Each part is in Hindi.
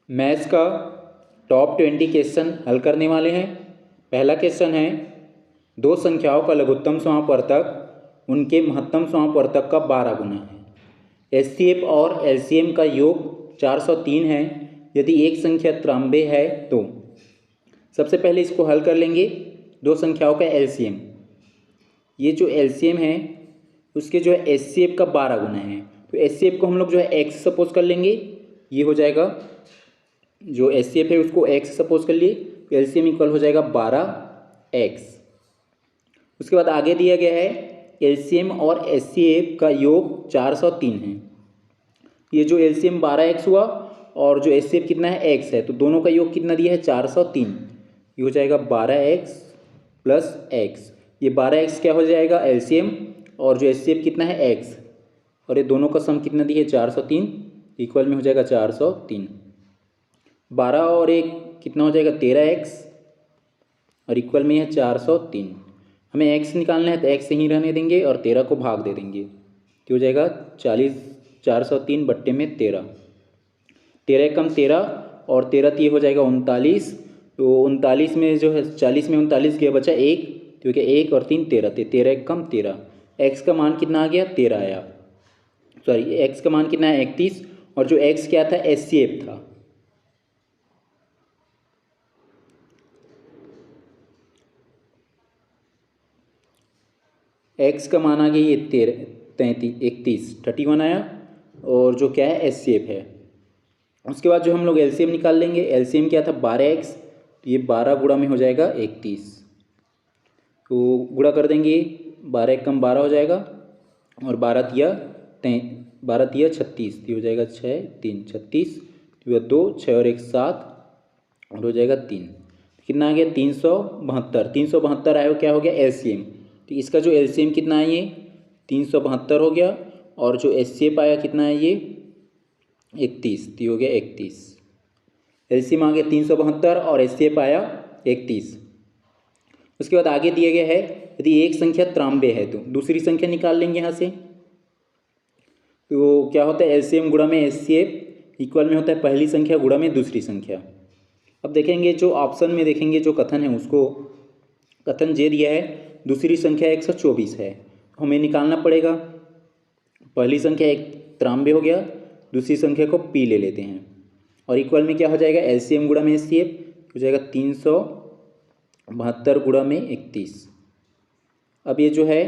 मैथ्स का टॉप 20 क्वेश्चन हल करने वाले हैं। पहला क्वेश्चन है, दो संख्याओं का लघुत्तम समापवर्तक उनके महत्तम समापवर्तक का 12 गुना है। एचसीएफ और एलसीएम का योग 403 है। यदि एक संख्या 93 है तो सबसे पहले इसको हल कर लेंगे। दो संख्याओं का एलसीएम, ये जो एलसीएम है उसके जो है एचसीएफ का 12 गुना है, तो एचसीएफ को हम लोग जो है एक्स सपोज कर लेंगे। ये हो जाएगा, जो एचसीएफ है उसको एक्स सपोज कर लिए, तो एलसीएम इक्वल हो जाएगा 12x। उसके बाद आगे दिया गया है एलसीएम और एचसीएफ का योग 403 है। ये जो एलसीएम 12x हुआ और जो एचसीएफ कितना है x है, तो दोनों का योग कितना दिया है 403। ये हो जाएगा 12x प्लस x। ये 12x क्या हो जाएगा एलसीएम, और जो एचसीएफ कितना है x, और ये दोनों का सम कितना दिया है 403, इक्वल में हो जाएगा 403। 12 और 1 कितना हो जाएगा 13x, और इक्वल में है 403। हमें x निकालना है तो x से ही रहने देंगे और 13 को भाग दे देंगे, तो हो जाएगा 403 बट्टे में 13। 13 कम 13 और 13 ये हो जाएगा 39। तो 39 में जो है 40 में 39 गया, बचा 1, तो क्या 1 और 3 13, 13 कम 13। x का मान कितना आ गया 13 आया, सॉरी x का मान कितना है 31, और जो x क्या था एचसीएफ था। x का मान आ गया ये 31 आया, और जो क्या है एचसीएफ है। उसके बाद जो हम लोग एलसीएम निकाल लेंगे। एलसीएम क्या था 12x, तो ये 12 गुणा में हो जाएगा 31, तो गुणा कर देंगे, 12 कम 12 हो जाएगा, और 12 तिया 36, तो हो जाएगा 6 3 36, तो 2 6 और 1 7, और हो जाएगा 3। कितना आ गया 372। 372 आया, क्या हो गया एलसीएम। तो इसका जो एलसीएम कितना है ये 372 हो गया, और जो एचसीएफ आया कितना है ये 31, तो हो गया 31। एलसीएम आ गया 372 और एचसीएफ आया 31। उसके बाद आगे दिया गया है, यदि एक संख्या 93 है तो दूसरी संख्या निकाल लेंगे यहाँ से। तो क्या होता है एलसीएम गुणा में एचसीएफ इक्वल में होता है पहली संख्या गुणा में दूसरी संख्या। अब देखेंगे जो ऑप्शन में देखेंगे जो कथन है उसको, कथन जे दिया है दूसरी संख्या 124 है, हमें निकालना पड़ेगा। पहली संख्या 93 हो गया, दूसरी संख्या को पी ले लेते हैं, और इक्वल में क्या हो जाएगा एलसीएम गुणा में एचसीएफ हो जाएगा 372 गुणा में 31। अब ये जो है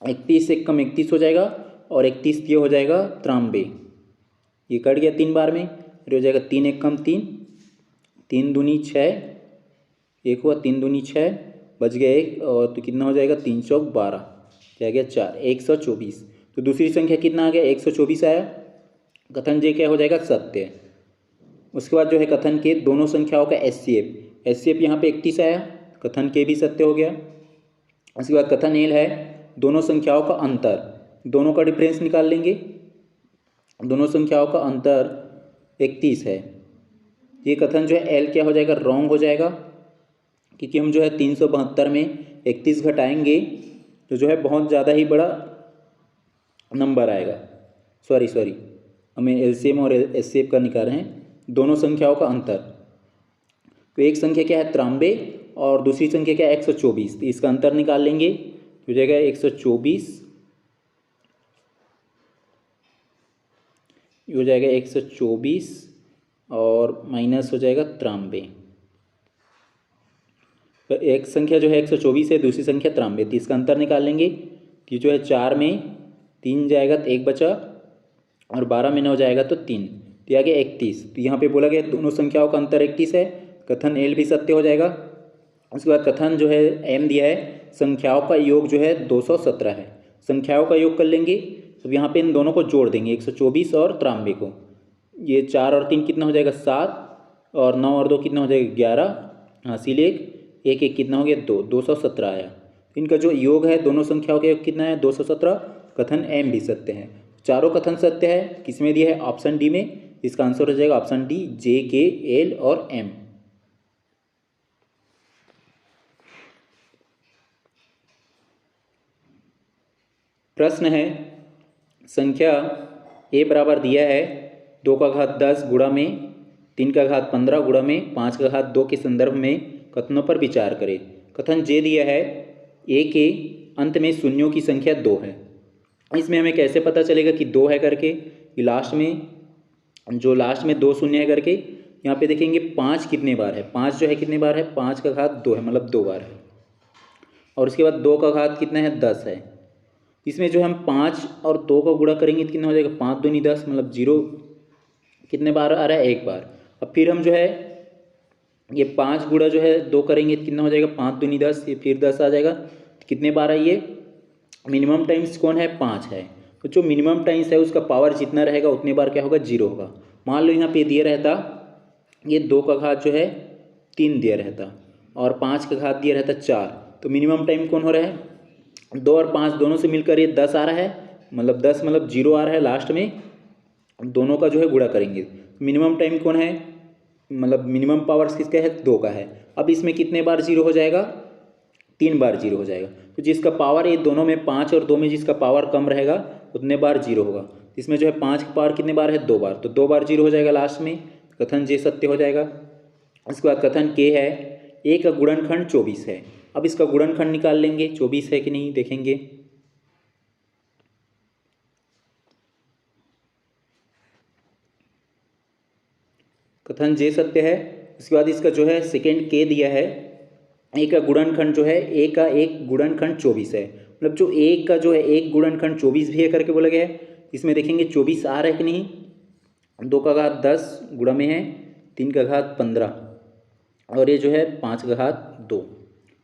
31 से कम 31 हो जाएगा, और 31 ये हो जाएगा 93, ये कट गया 3 बार में, फिर हो जाएगा 3 1 कम 3, 3 दूनी 6, 1 हुआ 3 दूनी 6, बच गया 1, और तो कितना हो जाएगा 3 चौक 12, क्या गया 4, 124। तो दूसरी संख्या कितना आ गया 124 आया। कथन जे क्या हो जाएगा सत्य। उसके बाद जो है कथन के दोनों संख्याओं का एचसीएफ, एचसीएफ यहाँ पे 31 आया, कथन के भी सत्य हो गया। उसके बाद कथन एल है दोनों संख्याओं का अंतर, दोनों का डिफरेंस निकाल लेंगे। दोनों संख्याओं का अंतर 31 है। ये कथन जो है एल क्या हो जाएगा रॉन्ग हो जाएगा, क्योंकि हम जो है 372 में 31 घटाएंगे तो जो है बहुत ज़्यादा ही बड़ा नंबर आएगा। सॉरी हमें एलसीएम और एचसीएफ का निकाल रहे हैं, दोनों संख्याओं का अंतर। तो एक संख्या क्या है 93 और दूसरी संख्या क्या है 124, तो इसका अंतर निकाल लेंगे, हो जाएगा 124, हो जाएगा 124 और माइनस हो जाएगा 93। तो एक संख्या जो है 124 है, दूसरी संख्या 93, तो इसका अंतर निकाल लेंगे, कि जो है 4 में 3 जाएगा तो 1 बचा, और 12 में 9 जाएगा तो 3, तो आ गया 31। तो यहाँ पे बोला गया दोनों संख्याओं का अंतर 31 है, कथन एल भी सत्य हो जाएगा। उसके बाद कथन जो है एम दिया है संख्याओं का योग जो है 217 है, संख्याओं का योग कर लेंगे। तो यहाँ पे इन दोनों को जोड़ देंगे 124 और 93 को, ये 4 और 3 कितना हो जाएगा 7, और 9 और 2 कितना हो जाएगा 11, हासिल 1 1 कितना हो गया 2, 217 आया। इनका जो योग है दोनों संख्याओं का योग कितना है 217। कथन एम भी सत्य है, चारों कथन सत्य है। किसमें दिया है ऑप्शन डी में, इसका आंसर हो जाएगा ऑप्शन डी जे के एल और एम। प्रश्न है संख्या ए बराबर दिया है 2 का घात 10 गुणा में 3 का घात 15 गुणा में 5 का घात 2 के संदर्भ में कथनों पर विचार करें। कथन जे दिया है ए के अंत में शून्यों की संख्या 2 है। इसमें हमें कैसे पता चलेगा कि 2 है करके, कि लास्ट में 2 शून्य है करके। यहाँ पे देखेंगे 5 कितने बार है, 5 जो है कितने बार है, 5 का घात 2 है, मतलब 2 बार है। और उसके बाद 2 का घात कितना है, 10 है। इसमें जो हम 5 और 2 का गुणा करेंगे तो कितना हो जाएगा, 5 दूनी 10, मतलब 0 कितने बार आ रहा है, 1 बार। अब फिर हम जो है ये 5 गुणा जो है 2 करेंगे तो कितना हो जाएगा, 5 दूनी 10, ये फिर 10 आ जाएगा। कितने बार है ये, मिनिमम टाइम्स कौन है, 5 है। तो जो मिनिमम टाइम्स है उसका पावर जितना रहेगा उतने बार क्या होगा, 0 होगा। मान लो यहाँ पे दिया रहता ये 2 का घात जो है 3 दिया रहता और 5 का घात दिया रहता 4, तो मिनिमम टाइम कौन हो रहा है, 2 और 5 दोनों से मिलकर ये 10 आ रहा है, मतलब 10 मतलब 0 आ रहा है लास्ट में। दोनों का जो है गुणा करेंगे, मिनिमम टाइम कौन है, मतलब मिनिमम पावर्स किसका है, 2 का है। अब इसमें कितने बार 0 हो जाएगा, 3 बार 0 हो जाएगा। तो जिसका पावर ये दोनों में 5 और 2 में जिसका पावर कम रहेगा उतने बार 0 होगा। इसमें जो है 5 का पावर कितने बार है, 2 बार, तो 2 बार 0 हो जाएगा लास्ट में। कथन जे सत्य हो जाएगा। इसके बाद कथन के है ए का गुणनखंड 24 है। अब इसका गुणनखंड निकाल लेंगे, 24 है कि नहीं देखेंगे। कथन जे सत्य है। उसके बाद इसका जो है सेकेंड के दिया है, ए का गुणनखंड जो है, ए का एक गुणनखंड 24 है, मतलब जो ए का जो है एक गुणनखंड 24 भी है करके बोला गया है। इसमें देखेंगे 24 आ रहा है कि नहीं, 2 का घात 10 गुणा में है 3 का घात 15 और ये जो है 5 का घात 2।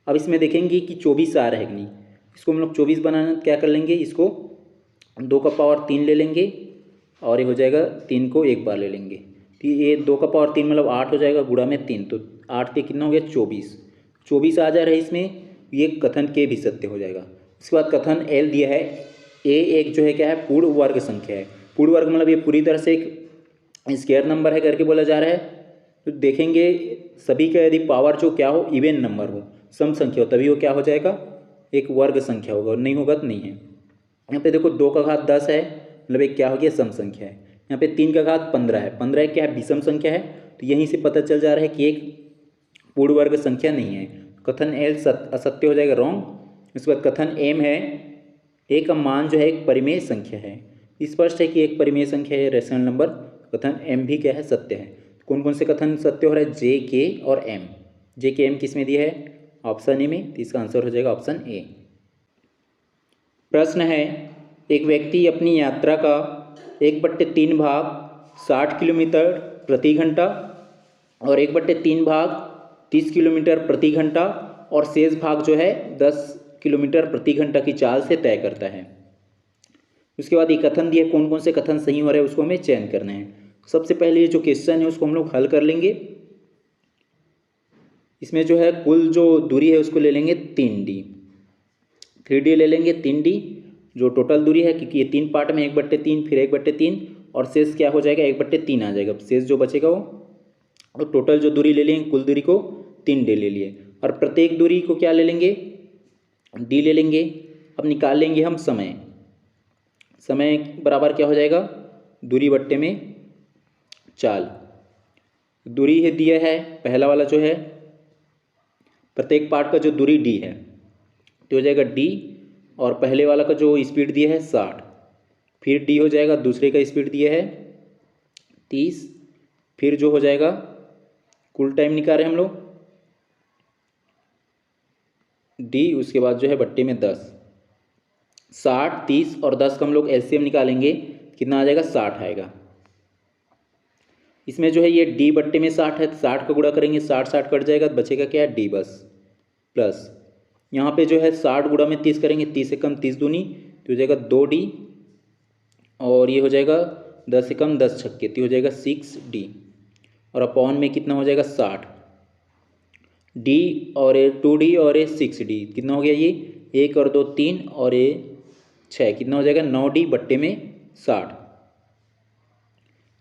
अब इसमें देखेंगे कि 24 आ रहा है कि नहीं। इसको हम लोग 24 बनाना क्या कर लेंगे, इसको 2 का पावर 3 ले लेंगे और ये हो जाएगा 3 को एक बार ले लेंगे, तो ये 2 का पावर 3 मतलब 8 हो जाएगा गुणा में 3, तो 8 पे कितना हो गया, 24 आ जा रहा है इसमें। ये कथन के भी सत्य हो जाएगा। इसके बाद कथन एल दिया है ए एक जो है क्या है, पूर्ण वर्ग संख्या है। पूर्ण वर्ग मतलब ये पूरी तरह से एक स्क्वायर नंबर है करके बोला जा रहा है। तो देखेंगे सभी का यदि पावर जो क्या हो, इवन नंबर हो, सम संख्या हो, तभी वो क्या हो जाएगा, एक वर्ग संख्या होगा, और नहीं होगा तो नहीं है। यहाँ पे देखो 2 का घात 10 है, मतलब एक क्या हो गया, सम संख्या है। यहाँ पे 3 का घात 15 है, 15 क्या है, विषम संख्या है। तो यहीं से पता चल जा रहा है कि एक पूर्ण वर्ग संख्या नहीं है। कथन एल असत्य हो जाएगा, रॉन्ग। इसके बाद कथन एम है ए का मान जो है एक परिमेय संख्या है। स्पष्ट है कि एक परिमेय संख्या है, रेशनल नंबर। कथन एम भी क्या है, सत्य है। कौन कौन से कथन सत्य हो रहा है, जे के और एम। जे के एम किस में दिया है, ऑप्शन ए में, तो इसका आंसर हो जाएगा ऑप्शन ए। प्रश्न है एक व्यक्ति अपनी यात्रा का 1/3 भाग 60 किलोमीटर प्रति घंटा और 1/3 भाग 30 किलोमीटर प्रति घंटा और शेष भाग जो है 10 किलोमीटर प्रति घंटा की चाल से तय करता है। उसके बाद ये कथन दिए, कौन कौन से कथन सही हो रहे हैं उसको हमें चयन करना है। सबसे पहले ये जो क्वेश्चन है उसको हम लोग हल कर लेंगे। इसमें जो है कुल जो दूरी है उसको ले लेंगे 3D, 3D ले लेंगे 3D जो टोटल दूरी है, क्योंकि ये 3 पार्ट में 1/3 फिर 1/3 और शेष क्या हो जाएगा, 1/3 आ जाएगा। शेष जो बचेगा वो, और टोटल जो दूरी ले लेंगे कुल दूरी को 3D ले लिए, और प्रत्येक दूरी को क्या ले लेंगे, D ले लेंगे। अब निकाल लेंगे हम समय। समय बराबर क्या हो जाएगा, दूरी बट्टे में चाल। दूरी है दिया है पहला वाला जो है, प्रत्येक पार्ट का जो दूरी D है तो हो जाएगा D, और पहले वाला का जो स्पीड दिया है 60, फिर D हो जाएगा, दूसरे का स्पीड दिया है 30, फिर जो हो जाएगा कुल टाइम निकाल रहे हैं हम लोग D, उसके बाद जो है बट्टे में 10। 60, 30 और 10 का हम लोग एलसीएम निकालेंगे, कितना आ जाएगा, 60 आएगा। इसमें जो है ये D बट्टे में 60 है, 60 का गुणा करेंगे, 60 60 कट जाएगा, बचेगा क्या है, D बस। प्लस यहाँ पे जो है 60 गुणा में 30 करेंगे, 30 से कम 30 दूनी, तो हो जाएगा 2D, और ये हो जाएगा 10 से कम 10 छक्के, तो हो जाएगा 6D, और अपॉन में कितना हो जाएगा 60, D और ये 2D और ये 6D, कितना हो गया ये 1 और 2 3 और ये 6, कितना हो जाएगा 9D बट्टे में 60,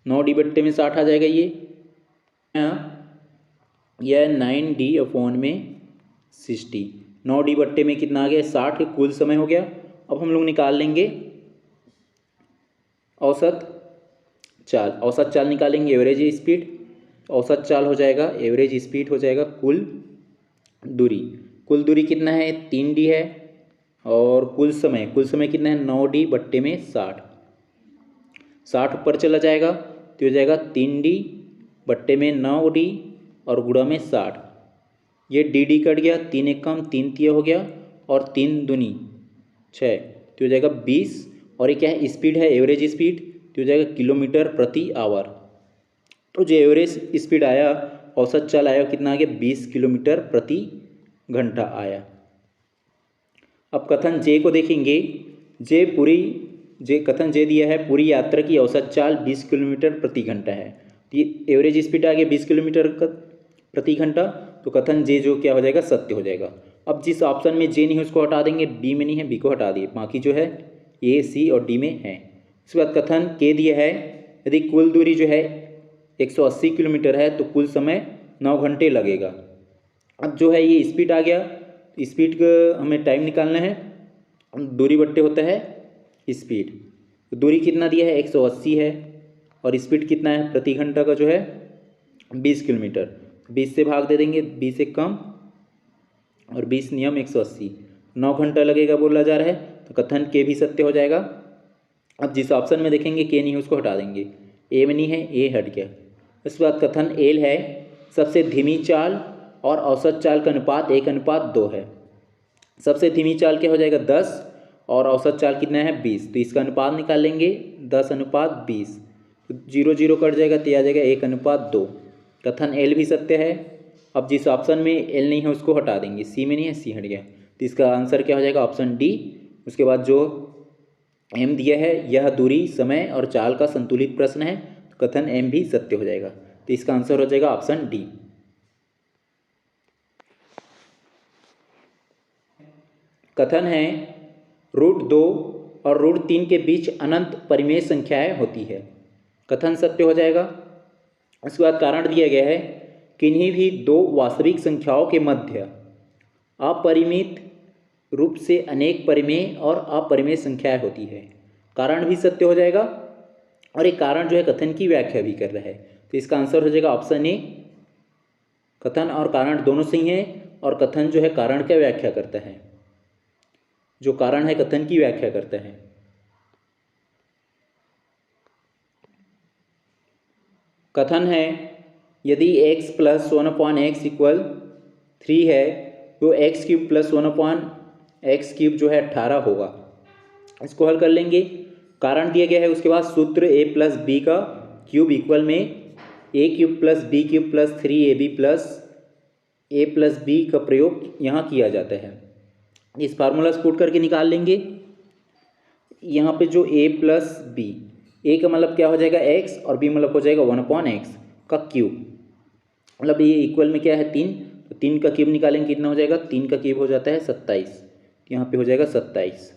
9D बट्टे में 60 आ जाएगा ये। यह 9D अपॉन में 60, 9D बट्टे में कितना आ गया 60, कुल समय हो गया। अब हम लोग निकाल लेंगे औसत चाल। औसत चाल निकालेंगे, एवरेज स्पीड, तो औसत चाल हो जाएगा, एवरेज स्पीड हो जाएगा कुल दूरी। कुल दूरी कितना है 3d है, और कुल समय कितना है 9d बट्टे में 60। 60 ऊपर चला जाएगा तो हो जाएगा 3d बट्टे में 9d और गुणा में 60। ये डी कट गया, 3 एक कम 3 तिया हो गया, और 3 दूनी 6 तो हो जाएगा 20। और ये क्या है स्पीड है, एवरेज स्पीड, तो हो जाएगा किलोमीटर प्रति आवर। तो जो एवरेज स्पीड आया, औसत चाल आया कितना आ गया 20 किलोमीटर प्रति घंटा आया। अब कथन जे को देखेंगे। कथन जे दिया है पूरी यात्रा की औसत चाल 20 किलोमीटर प्रति घंटा है। ये एवरेज स्पीड आ गया 20 किलोमीटर प्रति घंटा, तो कथन जे जो क्या हो जाएगा सत्य हो जाएगा। अब जिस ऑप्शन में जे नहीं है उसको हटा देंगे, बी में नहीं है बी को हटा दिए, बाकी जो है ए सी और डी में है। इसके बाद कथन के दिया है यदि कुल दूरी जो है 180 किलोमीटर है तो कुल समय 9 घंटे लगेगा। अब जो है ये स्पीड आ गया, स्पीड का हमें टाइम निकालना है, दूरी बट्टे होता है स्पीड। तो दूरी कितना दिया है 180 है, और स्पीड कितना है प्रति घंटा का जो है 20 किलोमीटर। 20 से भाग दे देंगे, 20 से कम और 20 नियम 180, 9 घंटा लगेगा बोला जा रहा है, तो कथन के भी सत्य हो जाएगा। अब जिस ऑप्शन में देखेंगे के नहीं है उसको हटा देंगे, ए में नहीं है ए हट गया। उसके बाद कथन एल है सबसे धीमी चाल और औसत चाल का अनुपात 1:2 है। सबसे धीमी चाल क्या हो जाएगा 10 और औसत चाल कितना है 20, तो इसका अनुपात निकाल लेंगे 10:20, तो 0 0 कट जाएगा तो आ जाएगा 1:2। कथन एल भी सत्य है। अब जिस ऑप्शन में एल नहीं है उसको हटा देंगे, सी में नहीं है सी हट गया, तो इसका आंसर क्या हो जाएगा ऑप्शन डी। उसके बाद जो एम दिया है यह दूरी समय और चाल का संतुलित प्रश्न है, तो कथन एम भी सत्य हो जाएगा, तो इसका आंसर हो जाएगा ऑप्शन डी। कथन है √2 और √3 के बीच अनंत परिमेय संख्याएं होती है। कथन सत्य हो जाएगा। उसके बाद कारण दिया गया है किन्हीं भी दो वास्तविक संख्याओं के मध्य अपरिमित रूप से अनेक परिमेय और अपरिमेय संख्याएं होती है। कारण भी सत्य हो जाएगा, और एक कारण जो है कथन की व्याख्या भी कर रहा है, तो इसका आंसर हो जाएगा ऑप्शन ए। कथन और कारण दोनों सही हैं, और कथन जो है कारण का व्याख्या करता है, जो कारण है कथन की व्याख्या करता है। कथन है यदि x + 1/x = 3 है तो x³ + 1/x³ जो है 18 होगा। इसको हल कर लेंगे। कारण दिया गया है, उसके बाद सूत्र a + b का क्यूब इक्वल में a³ + b³ + 3ab + a + b का प्रयोग यहाँ किया जाता है। इस फार्मूला से पुट करके निकाल लेंगे। यहाँ पे जो a + b, a का मतलब क्या हो जाएगा x और b मतलब हो जाएगा 1/x का क्यूब, मतलब ये इक्वल में क्या है 3, तो 3 का क्यूब निकालेंगे कितना हो जाएगा, 3 का क्यूब हो जाता है 27, यहाँ पे हो जाएगा 27,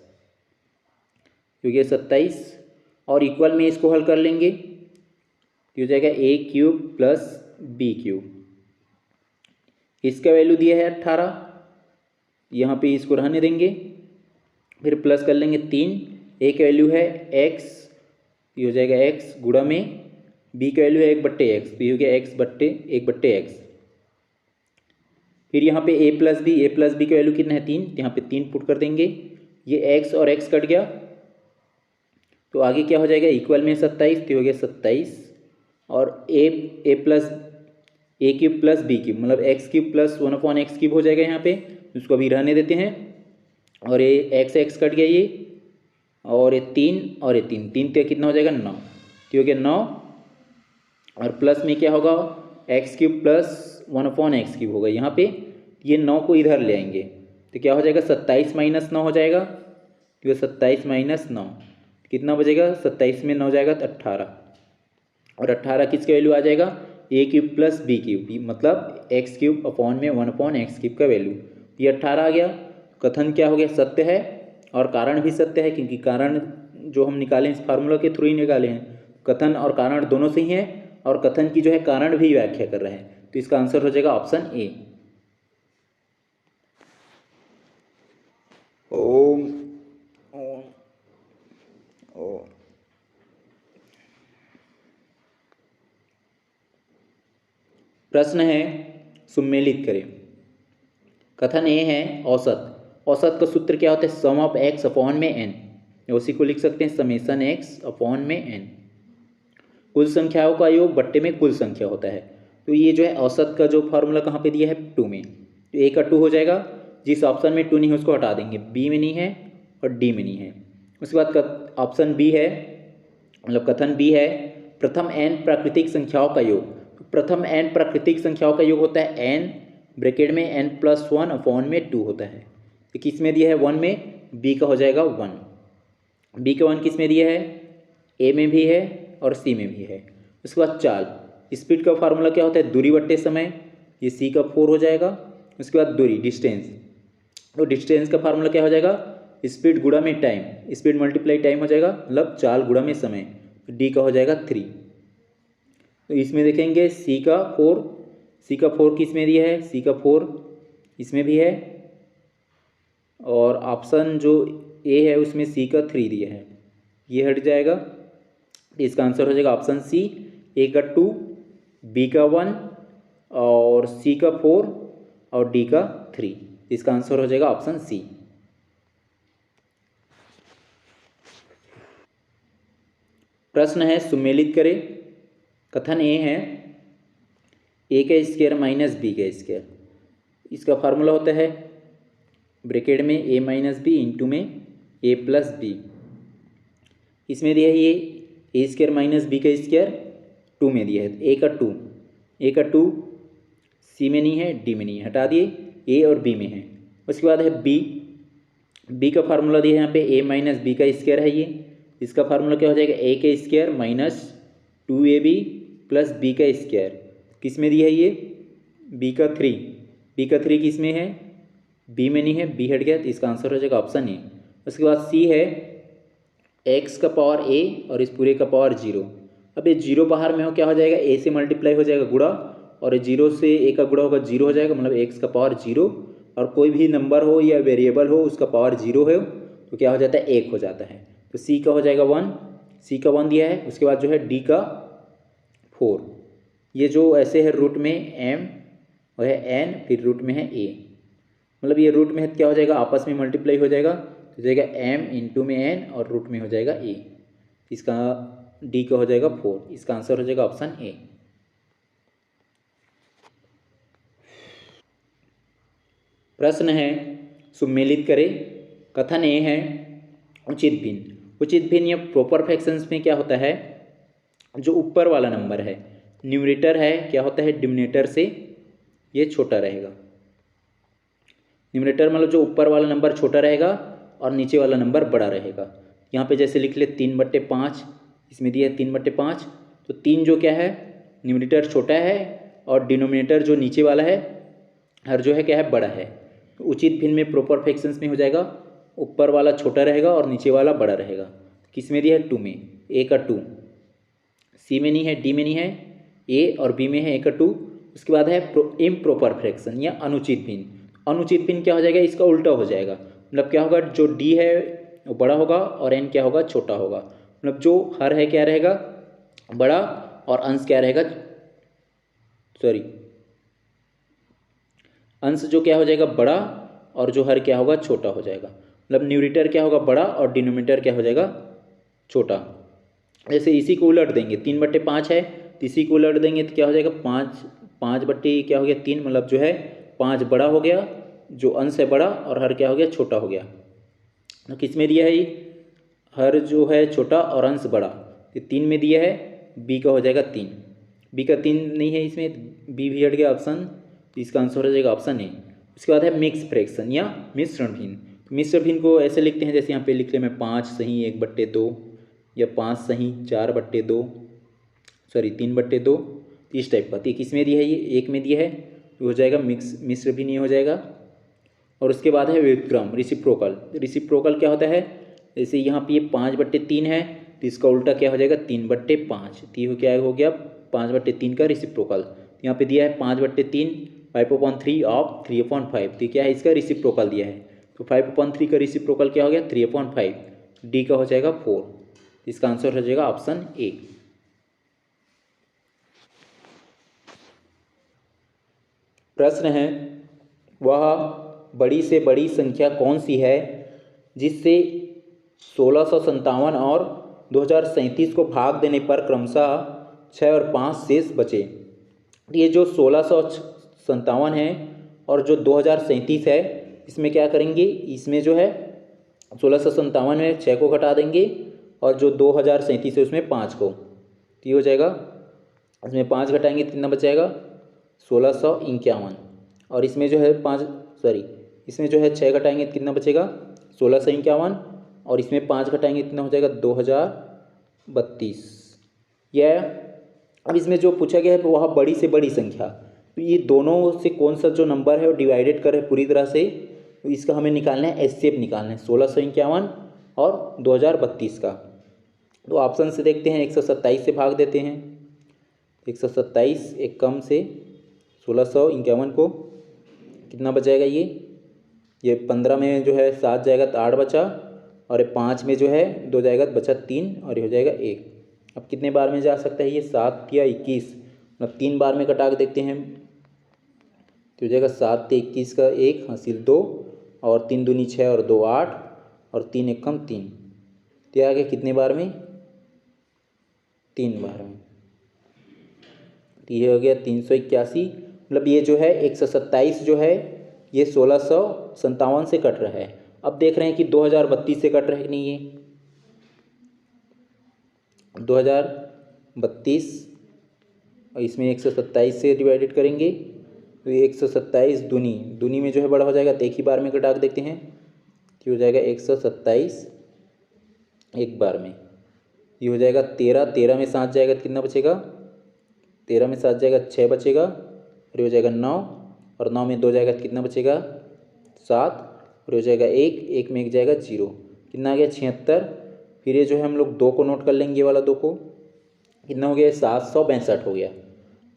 क्योंकि 27 और इक्वल में इसको हल कर लेंगे तो हो जाएगा a³ + b³। इसका वैल्यू दिया है 18, यहाँ पे इसको रहने देंगे, फिर प्लस कर लेंगे 3, a का वैल्यू है x, ये हो जाएगा x गुणा में b का वैल्यू है 1/x, तो ये हो गया x/1/x। फिर यहाँ पे a + b का वैल्यू कितना है 3, यहाँ पे 3 पुट कर देंगे, ये x और x कट गया, तो आगे क्या हो जाएगा इक्वल में 27, तो हो गया 27, और a³ + b³ मतलब x³ + 1/x³ हो जाएगा यहाँ पे, उसको अभी रहने देते हैं, और ये x कट गया ये, और ये 3 और ये 3, 3 तो कितना हो जाएगा 9, तो हो गया 9, और प्लस में क्या होगा x³ + 1/x³ होगा यहाँ पे, ये 9 को इधर ले आएंगे तो क्या हो जाएगा 27 - 9 हो जाएगा, तो 27 - 9 कितना बचेगा, 27 में 9 जाएगा तो 18, और 18 किसका वैल्यू आ जाएगा a³ + b³ मतलब x³ में 1/x³ का वैल्यू, ये 18 आ गया। कथन क्या हो गया सत्य है, और कारण भी सत्य है, क्योंकि कारण जो हम निकाले इस फार्मूला के थ्रू ही निकाले हैं। कथन और कारण दोनों सही हैं, और कथन की जो है कारण भी व्याख्या कर रहे हैं, तो इसका आंसर हो जाएगा ऑप्शन ए। ओम ओम ओम। प्रश्न है सुमेलित करें। कथन ए है औसत। औसत का सूत्र क्या होता है? सम ऑफ एक्स अपॉन में एन, उसी को लिख सकते हैं समेसन एक्स अपॉन में एन। कुल संख्याओं का योग बट्टे में कुल संख्या होता है। तो ये जो है औसत का जो फॉर्मूला कहाँ पे दिया है? 2 में। तो ए का 2 हो जाएगा, जिस ऑप्शन में 2 नहीं है उसको हटा देंगे, बी में नहीं है और डी में नहीं है। उसके बाद ऑप्शन बी है, मतलब कथन बी है प्रथम n प्राकृतिक संख्याओं का योग। तो प्रथम n प्राकृतिक संख्याओं का योग होता है n ब्रैकेट में n+1 अपॉन में 2 होता है। तो किस में दिया है? 1 में, b का हो जाएगा 1। b का 1 किस में दिया है? a में भी है और c में भी है। उसके बाद चाल, स्पीड का फार्मूला क्या होता है? दूरी बट्टे समय, ये c का 4 हो जाएगा। उसके बाद दूरी डिस्टेंस, तो डिस्टेंस का फार्मूला क्या हो जाएगा? स्पीड गुणा में टाइम, स्पीड मल्टीप्लाई टाइम हो जाएगा, मतलब चाल गुणा में समय। तो डी का हो जाएगा 3। तो इसमें देखेंगे सी का 4 किस में दिया है? सी का 4 इसमें भी है, और ऑप्शन जो ए है उसमें सी का 3 दिया है, ये हट जाएगा। तो इसका आंसर हो जाएगा ऑप्शन सी, ए का 2, बी का 1 और सी का 4 और डी का 3। इसका आंसर हो जाएगा ऑप्शन सी। प्रश्न है सुमेलित करें। कथन ए है ए का स्क्वायर माइनस बी का स्क्वायर। इसका फार्मूला होता है ब्रैकेट में ए माइनस बी इंटू में ए प्लस बी। इसमें दिया है ये ए स्क्वायर माइनस बी का स्क्वायर 2 में दिया है, ए का 2 सी में नहीं है, डी में नहीं है, हटा दिए, ए और बी में है। उसके बाद है बी का फार्मूला दिया है यहाँ पे ए माइनस बी का स्क्वायर है ये। इसका फार्मूला क्या हो जाएगा? ए का square minus 2ab plus B का स्क्वायर। किस में दिया है ये? बी का 3 किस में है? बी में नहीं है, बी हट गया, तो इसका आंसर हो जाएगा ऑप्शन ए। उसके बाद सी है एक्स का पावर ए और इस पूरे का पावर 0। अब ये 0 बाहर में हो, क्या हो जाएगा? ए से मल्टीप्लाई हो जाएगा गुणा, और 0 से ए का गुणा होगा 0 हो जाएगा, मतलब एक्स का पावर 0। और कोई भी नंबर हो या वेरिएबल हो उसका पावर 0 है तो क्या हो जाता है? 1 हो जाता है। तो सी का हो जाएगा 1, सी का 1 दिया है। उसके बाद जो है डी का 4। ये जो ऐसे है रूट में एम और है एन, फिर रूट में है ए, मतलब ये रूट में है क्या हो जाएगा? आपस में मल्टीप्लाई हो जाएगा, तो हो जाएगा एम इंटू में एन और रूट में हो जाएगा ए। इसका डी का हो जाएगा 4। इसका आंसर हो जाएगा ऑप्शन ए। प्रश्न है सुमेलित करें। कथन ए है उचित भिन्न। उचित भिन्न या प्रॉपर फ्रैक्शंस में क्या होता है? जो ऊपर वाला नंबर है न्यूमरेटर है, क्या होता है? डिनोमिनेटर से ये छोटा रहेगा। न्यूमरेटर मतलब जो ऊपर वाला नंबर छोटा रहेगा और नीचे वाला नंबर बड़ा रहेगा। यहाँ पे जैसे लिख ले 3/5, इसमें दिया है 3/5। तो 3 जो क्या है? न्यूमरेटर छोटा है और डिनोमिनेटर जो नीचे वाला है हर जो है क्या है? बड़ा है। तो उचित भिन्न में प्रॉपर फ्रैक्शंस में हो जाएगा ऊपर वाला छोटा रहेगा और नीचे वाला बड़ा रहेगा। किस में दिया है? 2 में, ए का 2, सी में नहीं है, डी में नहीं है, ए और बी में है ए का 2। उसके बाद है इम्प्रॉपर फ्रैक्शन या अनुचित भिन्न। अनुचित भिन्न क्या हो जाएगा? इसका उल्टा हो जाएगा, मतलब क्या होगा? जो डी है वो बड़ा होगा और एन क्या होगा? छोटा होगा। मतलब जो हर है क्या रहेगा? बड़ा, और अंश क्या रहेगा? अंश जो क्या हो जाएगा? बड़ा, और जो हर क्या होगा? छोटा हो जाएगा। मतलब न्यूमरेटर क्या होगा? बड़ा, और डिनोमिनेटर क्या हो जाएगा? छोटा। जैसे इसी को उलट देंगे, 3/5 है तो इसी को उलट देंगे तो क्या हो जाएगा? 5 बट्टे क्या हो गया? 3, मतलब जो है 5 बड़ा हो गया, जो अंश है बड़ा और हर क्या हो गया? छोटा हो गया। तो किस में दिया है ये? हर जो है छोटा और अंश बड़ा, तो 3 में दिया है, बी का हो जाएगा 3। बी का 3 नहीं है इसमें, बी भी हट गया ऑप्शन, तो इसका आंसर हो जाएगा ऑप्शन ए। उसके बाद है मिक्स फ्रैक्शन या मिश्रण भिन्न। मिश्रण भिन्न को ऐसे लिखते हैं, जैसे यहाँ पे लिख ले मैं 5 सही 1/2 या 5 सही 4/2, 3/2, इस टाइप का। तो किस में दिया है? ये 1 में दिया है, तो हो जाएगा मिश्र भिन्न ये हो जाएगा। और उसके बाद है व्युत्क्रम रिसिप्रोकल। रिसिप्रोकल क्या होता है? जैसे यहाँ पे ये 5/3 है तो इसका उल्टा क्या हो जाएगा? 3/5। तो क्या हो गया? 5/3 का रिसिप्रोकल। यहाँ पे दिया है 5/3, 5/3 ऑफ 3/5, तो क्या है? इसका रिसिप्रोकल दिया है। तो 5/3 का रिसिप्रोकल क्या हो गया? 3/5। डी का हो जाएगा 4। इसका आंसर हो जाएगा ऑप्शन ए। प्रश्न है, वह बड़ी से बड़ी संख्या कौन सी है जिससे 1657 और 2037 को भाग देने पर क्रमशः 6 और 5 शेष बचे। ये जो 1657 है और जो 2037 है, इसमें क्या करेंगे, इसमें जो है 1657 में 6 को घटा देंगे और जो 2037 है उसमें 5 को, तो ये हो जाएगा, इसमें 5 घटाएंगे तो कितना बचेगा 1651। और इसमें जो है इसमें जो है 6 घटाएंगे तो कितना बचेगा 1651 और इसमें 5 घटाएंगे कितना हो जाएगा 2032। यह अब इसमें जो पूछा गया है वह बड़ी से बड़ी संख्या, तो ये दोनों से कौन सा जो नंबर है वो डिवाइडेड करे पूरी तरह से, तो इसका हमें निकालना है, एचसीएफ निकालना है 1651 और 2032 का। तो ऑप्शन से देखते हैं, 127 से भाग देते हैं, 127 एक कम से 1651 को कितना बचेगा, ये 15 में जो है 7 जाएगा तो 8 बचा और 5 में जो है 2 जाएगा तो बचा 3 और ये हो जाएगा 1। अब कितने बार में जा सकता है ये 7 या 21, मतलब 3 बार में कटा के देखते हैं, तो हो जाएगा 7 से 21 का 1 हासिल 2 और 3 दूनी 6 और 2 8 और 3 एक कम 3, तो ये आ गया कितने बार में 3 बार में, तो ये हो गया 381। मतलब ये जो है 127 जो है ये 1657 से कट रहा है। अब देख रहे हैं कि 2032 से कट रहा है कि नहीं, ये 2032 और इसमें 127 से डिवाइडेड करेंगे तो ये 127 दूनी में जो है बड़ा हो जाएगा तो एक ही बार में कटा के देखते हैं, तो हो जाएगा 127 एक बार में, ये हो जाएगा 13 में 7 जाएगा तो कितना बचेगा, 13 में 7 जाएगा 6 बचेगा और ये हो जाएगा 9 और 9 में 2 जाएगा तो कितना बचेगा 7 और हो जाएगा 1 में 1 जाएगा 0, कितना आ गया 76। फिर ये जो है हम लोग 2 को नोट कर लेंगे, ये वाला 2 को, कितना हो गया 762 हो गया।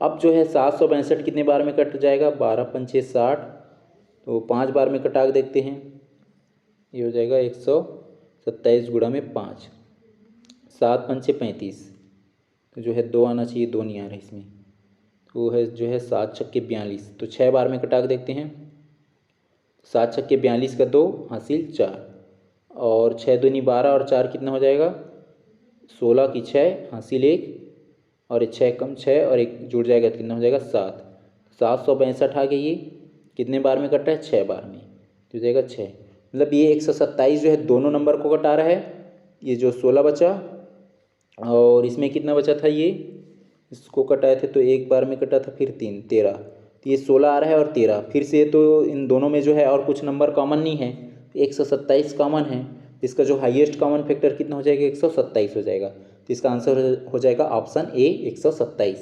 अब जो है 762 कितने बार में कट जाएगा, 12 पंचे 60, तो 5 बार में कटा के देखते हैं, ये हो जाएगा 127 गुणा में 5, 7 पंचे 35, तो जो है 2 आना चाहिए, 2 नहीं आ रहा इसमें, तो है जो है 7 छक्के 42, तो 6 बार में कटा के देखते हैं, 7 छक्के 42 का 2 हासिल 4 और 6 दूनी 12 और 4 कितना हो जाएगा 16 की 6 हासिल 1 और 6 कम 6 और 1 जुड़ जाएगा तो कितना हो जाएगा 7, 762 आ गया, ये कितने बार में कट रहा है 6 बार में, तो हो जाएगा 6। मतलब ये 127 जो है दोनों नंबर को कटा रहा है, ये जो 16 बचा और इसमें कितना बचा था, ये इसको कटाए थे तो एक बार में कटा था, फिर 3 13, तो ये 16 आ रहा है और 13 फिर से, तो इन दोनों में जो है और कुछ नंबर कॉमन नहीं है, 127 कॉमन है, इसका जो हाईएस्ट कॉमन फैक्टर कितना हो जाएगा 127 हो जाएगा, तो इसका आंसर हो जाएगा ऑप्शन ए 127।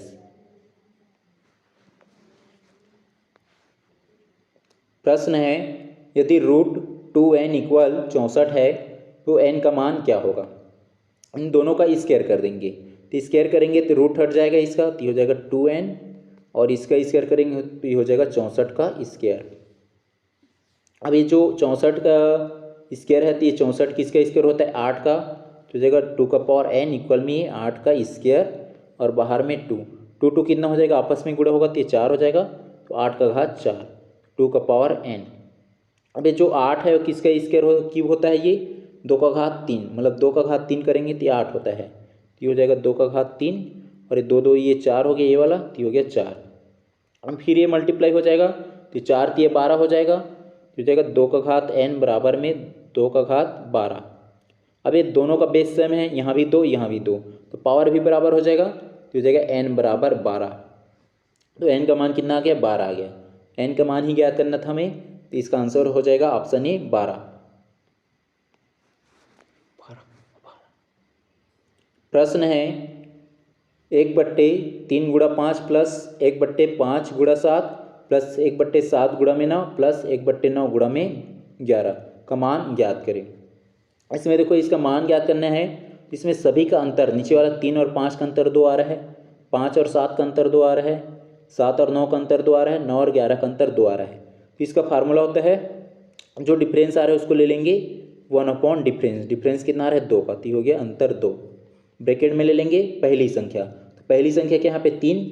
प्रश्न है, यदि √2n = 64 है तो n का मान क्या होगा। इन दोनों का स्क्वायर कर देंगे, तो स्क्वायर करेंगे तो रूट हट जाएगा इसका, तो ये हो जाएगा 2n और इसका स्क्वायर करेंगे तो ये हो जाएगा 64 का स्क्वायर। अब ये जो 64 का स्क्वायर है तो ये 64 किसका स्क्वायर होता है 8 का, तो हो जाएगा 2n इक्वल में 8 का स्क्वायर और बाहर में 2 कितना हो जाएगा आपस में गुणा होगा तो ये 4 हो जाएगा, तो 8 का घात 4 2n। अब ये जो 8 है वो किसका स्क्वायर क्यूब होता है, ये 2 का घात 3, मतलब 2 का घात 3 करेंगे तो ये 8 होता है, तो ये हो जाएगा 2 का घात 3 और ये 2 ये 4 हो गया, ये वाला तो हो गया 4। अब फिर ये मल्टीप्लाई हो जाएगा तो 4 तो ये 12 हो जाएगा, तो हो जाएगा 2 का घात n बराबर में 2 का घात 12। अब ये दोनों का बेस सेम है, यहाँ भी 2 यहाँ भी 2, तो पावर भी बराबर हो जाएगा, तो हो जाएगा n बराबर 12, तो n का मान कितना आ गया 12 आ गया, n का मान ही ज्ञात करना था हमें, तो इसका आंसर हो जाएगा ऑप्शन ए 12। प्रश्न है, 1/3 गुणा 5 प्लस 1/5 गुणा 7 प्लस 1/7 गुणा में 9 प्लस 1/9 गुणा में 11 का मान ज्ञात करें। इसमें देखो इसका मान ज्ञात करना है, इसमें सभी का अंतर, नीचे वाला 3 और 5 का अंतर 2 आ रहा है, 5 और 7 का अंतर 2 आ रहा है, 7 और 9 का अंतर 2 आ रहा है, 9 और 11 का अंतर 2 आ रहा है। तो इसका फार्मूला होता है, जो डिफरेंस आ रहा है उसको ले लेंगे 1/डिफरेंस, डिफरेंस कितना आ रहा है 2 का, तो हो गया अंतर 2, ब्रैकेट में ले लेंगे पहली संख्या, तो पहली संख्या के यहाँ पे 3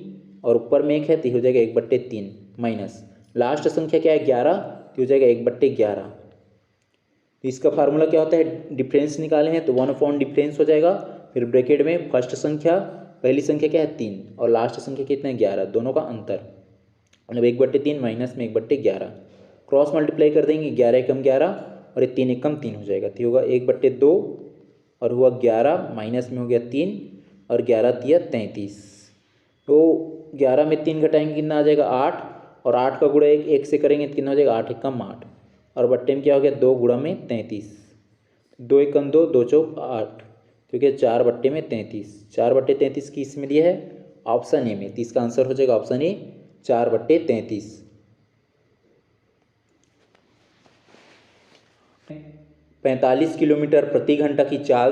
और ऊपर में 1 है, तो हो जाएगा 1/3 माइनस लास्ट संख्या क्या है 11, तो हो जाएगा 1/11। तो इसका फार्मूला क्या होता है, डिफरेंस निकाले हैं तो 1 डिफरेंस हो जाएगा, फिर ब्रैकेट में फर्स्ट संख्या, पहली संख्या क्या है 3 और लास्ट संख्या कितना है 11, दोनों का अंतर, मतलब 1/3 माइनस में 1/11, क्रॉस मल्टीप्लाई कर देंगे, 11 एकम 11 और ये 3 एकम 3 हो जाएगा, तो होगा 1/2 और हुआ 11 माइनस में हो गया 3 और 11 तिया 33। तो 11 में 3 घटाएंगे कितना आ जाएगा 8 और 8 का गुणा एक से करेंगे तो कितना हो जाएगा 8 एकम 8 और बट्टे में क्या हो गया 2 गुणा में 33, 2 एकम 2, 2 चौक 8, क्योंकि 4/33, 4/33 किस में दिया है ऑप्शन ए में, तो इसका आंसर हो जाएगा ऑप्शन ए 4/33। 45 किलोमीटर प्रति घंटा की चाल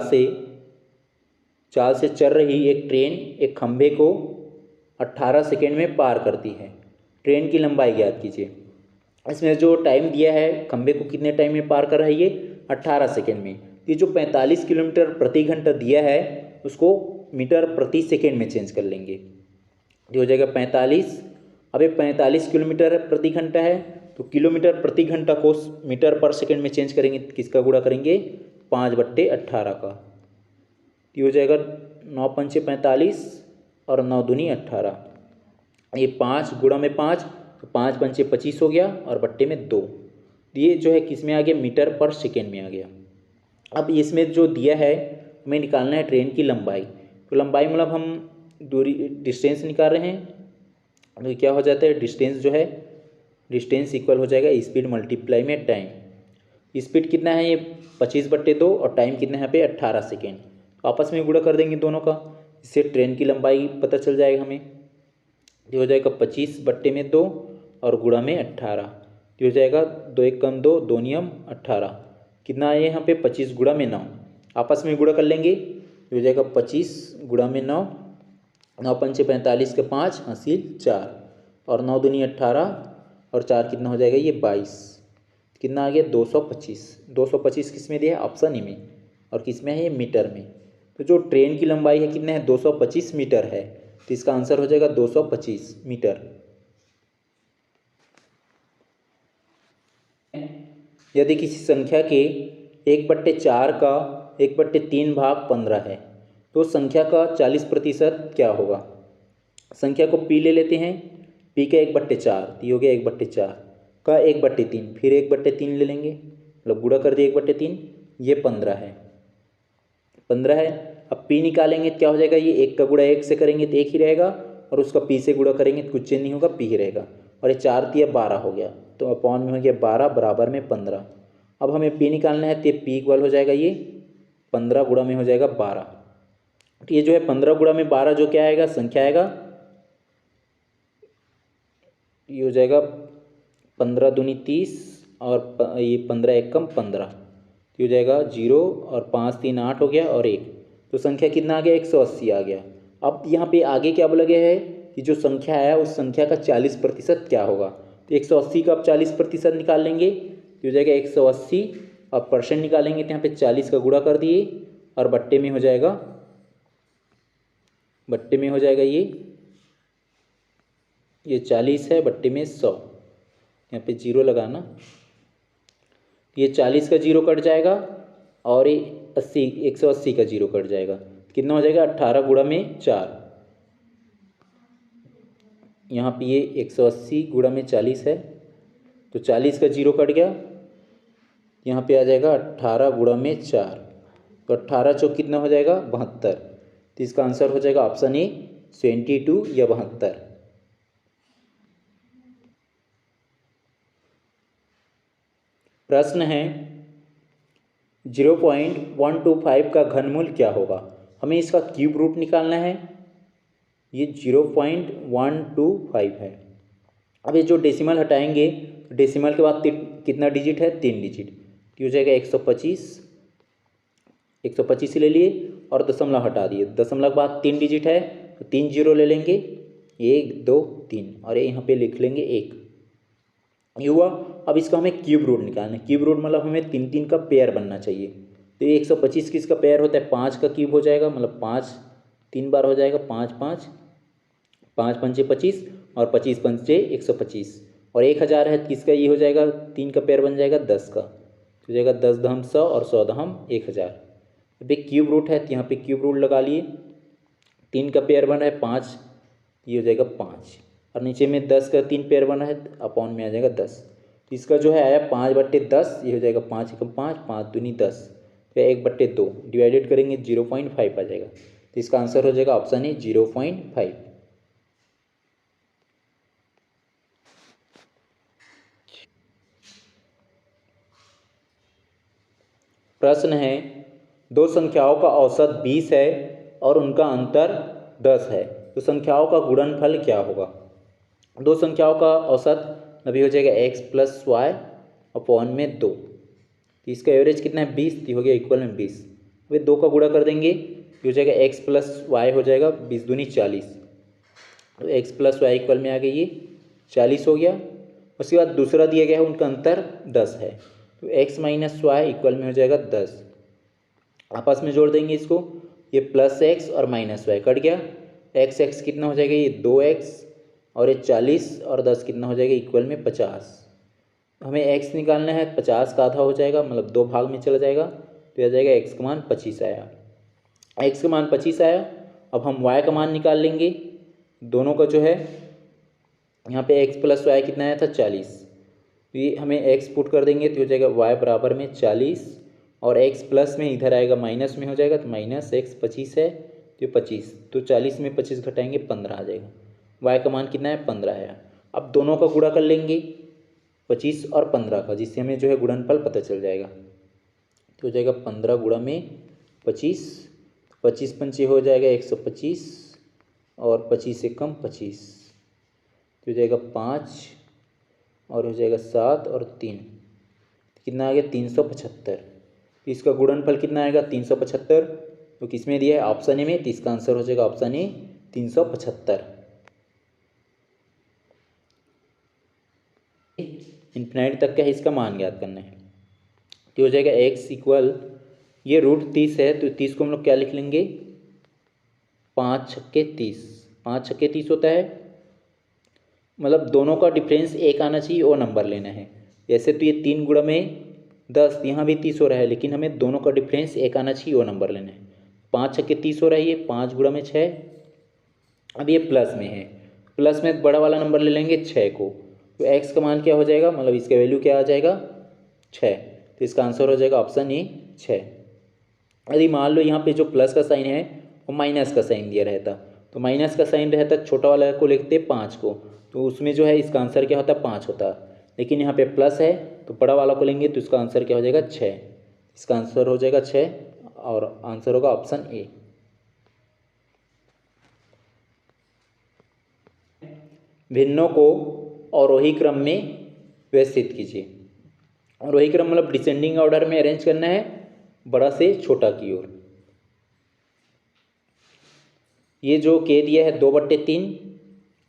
से चल रही एक ट्रेन एक खंभे को 18 सेकेंड में पार करती है। ट्रेन की लंबाई ज्ञात कीजिए। इसमें जो टाइम दिया है खंभे को कितने टाइम में पार कर रहा है ये 18 सेकेंड में। ये जो 45 किलोमीटर प्रति घंटा दिया है उसको मीटर प्रति सेकेंड में चेंज कर लेंगे, ये हो जाएगा 45। अब ये 45 किलोमीटर प्रति घंटा है तो किलोमीटर प्रति घंटा को मीटर पर सेकेंड में चेंज करेंगे, किसका गुणा करेंगे 5/18 का, ये हो जाएगा 9 पंचे 45 और 9 दूनी 18, ये 5 गुणा में 5 तो 5 पंचे 25 हो गया और बट्टे में 2, ये जो है किस में आ गया मीटर पर सेकेंड में आ गया। अब इसमें जो दिया है हमें निकालना है ट्रेन की लंबाई, तो लंबाई मतलब हम दूरी डिस्टेंस निकाल रहे हैं, तो क्या हो जाता है डिस्टेंस जो है डिस्टेंस इक्वल हो जाएगा स्पीड मल्टीप्लाई में टाइम। स्पीड कितना है ये 25/2 और टाइम कितना है यहाँ पे 18 सेकेंड, आपस में गुणा कर देंगे दोनों का, इससे ट्रेन की लंबाई पता चल जाएगा हमें, ये हो जाएगा 25/2 और गुणा में 18, ये हो जाएगा 2 एकम 2, 2 नियम 18, कितना है यहाँ पे 25 गुणा में 9, आपस में गुणा कर लेंगे, ये हो जाएगा 25 गुणा में 9, 9 पंचे 45 के 5 हासिल 4 और 9 दूनी 18 और 4 कितना हो जाएगा ये 22, कितना आ गया 225। 225 किस में दिया है ऑप्शन ई में और किस में है ये मीटर में, तो जो ट्रेन की लंबाई है कितने है 225 मीटर है, तो इसका आंसर हो जाएगा 225 मीटर। यदि किसी संख्या के 1/4 का 1/3 भाग 15 है तो संख्या का 40% क्या होगा। संख्या को पी ले लेते हैं, पी का 1/4 तो हो गया 1/4 का 1/3, फिर 1/3 ले लेंगे, मतलब गुणा कर दिए 1/3, ये 15 है, 15 है। अब पी निकालेंगे तो क्या हो जाएगा, ये 1 का गुणा 1 से करेंगे तो 1 ही रहेगा और उसका पी से गुणा करेंगे तो कुछ चेंज नहीं होगा, पी ही रहेगा, और ये 4 तिया 12 हो गया, तो अपॉन में हो गया 12 बराबर में 15। अब हमें पी निकालना है तो पी इक्वल हो जाएगा ये 15 गुणा में हो जाएगा 12, तो ये जो है 15 गुणा में 12 जो क्या आएगा संख्या आएगा, ये हो जाएगा 15 दूनी 30 और ये 15 एकम 15, ये हो जाएगा 0 और 5 3 8 हो गया और 1, तो संख्या कितना आ गया 180 आ गया। अब यहाँ पे आगे क्या बोला गया है कि जो संख्या है उस संख्या का 40% क्या होगा, तो 180 का आप 40% निकाल लेंगे, तो हो जाएगा 180 और परसेंट निकालेंगे तो यहाँ पे 40 का गुणा कर दिए और बट्टे में हो जाएगा ये 40 है, बट्टे में 100, यहाँ पे 0 लगाना, ये 40 का 0 कट जाएगा और ये 180 का 0 कट जाएगा, कितना हो जाएगा 18 गुणा में 4, यहाँ पे ये 180 गुणा में 40 है तो 40 का 0 कट गया, यहाँ पे आ जाएगा 18 गुणा में 4, तो 18 चौक कितना हो जाएगा 72, तो इसका आंसर हो जाएगा ऑप्शन ए 72 या 72। प्रश्न है 0.125 का घनमूल क्या होगा। हमें इसका क्यूब रूट निकालना है, ये 0.125 है। अब ये जो डेसिमल हटाएंगे, डेसिमल के बाद कितना डिजिट है 3 डिजिट, तो हो जाएगा 125 ले लिए और दशमलव हटा दिए, दशमलव के बाद 3 डिजिट है तो 3 जीरो ले लेंगे, 1 2 3 और यहाँ पे लिख लेंगे 1, ये हुआ। अब इसका हमें क्यूब रूट निकालना है, क्यूब रूट मतलब हमें 3 3 का पेयर बनना चाहिए, तो ये 125 किसका पेयर होता है 5 का क्यूब हो जाएगा, मतलब 5 3 बार हो जाएगा, 5 5 5 पंचे 25 और 25 पंचे 125, और 1000 है, किसका ये हो जाएगा, 3 का पेयर बन जाएगा 10 का, तो हो जाएगा 10 दहम 100 और 100 दहम 1000। अब एक क्यूब रूट है तो यहाँ पे क्यूब रूट लगा लिए, 3 का पेयर बन रहा है 5, ये हो जाएगा 5, और नीचे में 10 का 3 पेयर बना है अपॉन में आ जाएगा 10, तो इसका जो है आया 5/10, ये हो जाएगा 5 एकम 5, 5 दूनी 10, तो 1/2 डिवाइडेड करेंगे 0.5 आ जाएगा, तो इसका आंसर हो जाएगा ऑप्शन ए 0.5। प्रश्न है, दो संख्याओं का औसत 20 है और उनका अंतर 10 है, तो संख्याओं का गुणनफल क्या होगा। दो संख्याओं का औसत अभी हो जाएगा x + y अपॉन में 2, तो इसका एवरेज कितना है 20, तो हो गया इक्वल में 20। अभी 2 का गुणा कर देंगे, ये हो जाएगा x + y हो जाएगा 20 दूनी 40, तो x + y इक्वल में आ गई ये 40 हो गया। उसके बाद दूसरा दिया गया है उनका अंतर 10 है, तो x - y इक्वल में हो जाएगा 10, आपस में जोड़ देंगे इसको, ये +x और -y कट गया, x कितना हो जाएगा, ये 2x और ये 40 और 10 कितना हो जाएगा इक्वल में 50। हमें x निकालना है, 50 का आधा हो जाएगा, मतलब 2 भाग में चला जाएगा, तो आ जाएगा x का मान 25 आया, x का मान 25 आया। अब हम y का मान निकाल लेंगे, दोनों का जो है यहाँ पे x + y कितना आया था 40, तो ये हमें x पुट कर देंगे तो हो जाएगा y बराबर में 40, और x प्लस में इधर आएगा माइनस में हो जाएगा, तो -x 25 है तो 25, तो 40 में 25 घटाएंगे 15 आ जाएगा, y का मान कितना है 15 है। अब दोनों का गुणा कर लेंगे 25 और 15 का, जिससे हमें जो है गुणनफल पता चल जाएगा, तो हो जाएगा 15 गुणा में 25, 25 पंचे हो जाएगा 125 और 25 एकम 25, तो हो जाएगा 5 और हो जाएगा 7 और 3, कितना आ गया 375, तो इसका गुणनफल कितना आएगा 375, तो किस में दिया है ऑप्शन ए में, तो इसका आंसर हो जाएगा ऑप्शन ए 375। इन्फिनाइट तक का है, इसका मान ज्ञात करना है, तो हो जाएगा x इक्वल, ये √30 है तो 30 को हम लोग क्या लिख लेंगे 5 छक्के 30, 5 छक्के 30 होता है, मतलब दोनों का डिफरेंस 1 आना चाहिए, वो नंबर लेना है। जैसे तो ये 3 गुणा में 10, यहाँ भी 30 हो रहा है, लेकिन हमें दोनों का डिफरेंस 1 आना चाहिए, वो नंबर लेना है। 5 छक्के 30 हो रहा है, ये 5 गुणा में 6, अब ये प्लस में है, प्लस में बड़ा वाला नंबर ले लेंगे 6 को, तो x का मान क्या हो जाएगा, मतलब इसका वैल्यू क्या आ जाएगा 6, तो इसका आंसर हो जाएगा ऑप्शन ए 6। यदि मान लो यहाँ पे जो प्लस का साइन है वो माइनस का साइन दिया रहता, तो माइनस का साइन रहता छोटा वाला को लिखते 5 को, तो उसमें जो है इसका आंसर क्या होता 5 होता, लेकिन यहाँ पे प्लस है तो बड़ा वाला को लेंगे तो इसका आंसर क्या हो जाएगा 6, इसका आंसर हो जाएगा 6 और आंसर होगा ऑप्शन ए। भिन्नों को अवरोही क्रम में व्यवस्थित कीजिए। अवरोही क्रम मतलब डिसेंडिंग ऑर्डर में अरेंज करना है, बड़ा से छोटा की ओर। ये जो k दिया है 2/3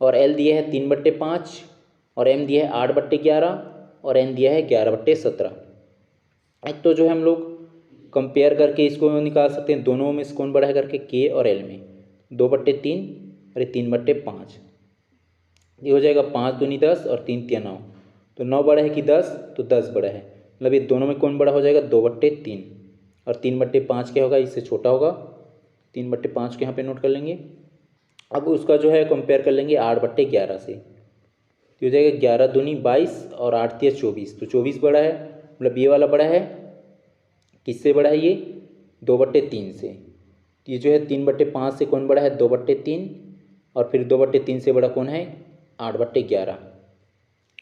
और l दिया है 3/5 और m दिया है 8/11 और n दिया है 11/17। एक तो जो है हम लोग कंपेयर करके इसको निकाल सकते हैं, दोनों में से कौन बड़ा है करके k और l में, 2/3 और ये 3/5, ये हो जाएगा 5 दूनी 10 और 3 तिया 9, तो 9 बड़ा है कि 10, तो 10 बड़ा है, मतलब ये दोनों में कौन बड़ा हो जाएगा 2/3 और 3/5 क्या होगा इससे छोटा होगा, 3/5 को यहाँ पे नोट कर लेंगे। अब उसका जो है कंपेयर कर लेंगे 8/11 से, तो हो जाएगा 11 दूनी 22 और 8 तिया 24, तो 24 बड़ा है, मतलब ये वाला बड़ा है, किससे बड़ा है ये 2/3 से, तो ये जो है 3/5 से कौन बड़ा है 2/3 और फिर 2/3 से बड़ा कौन है 8/11।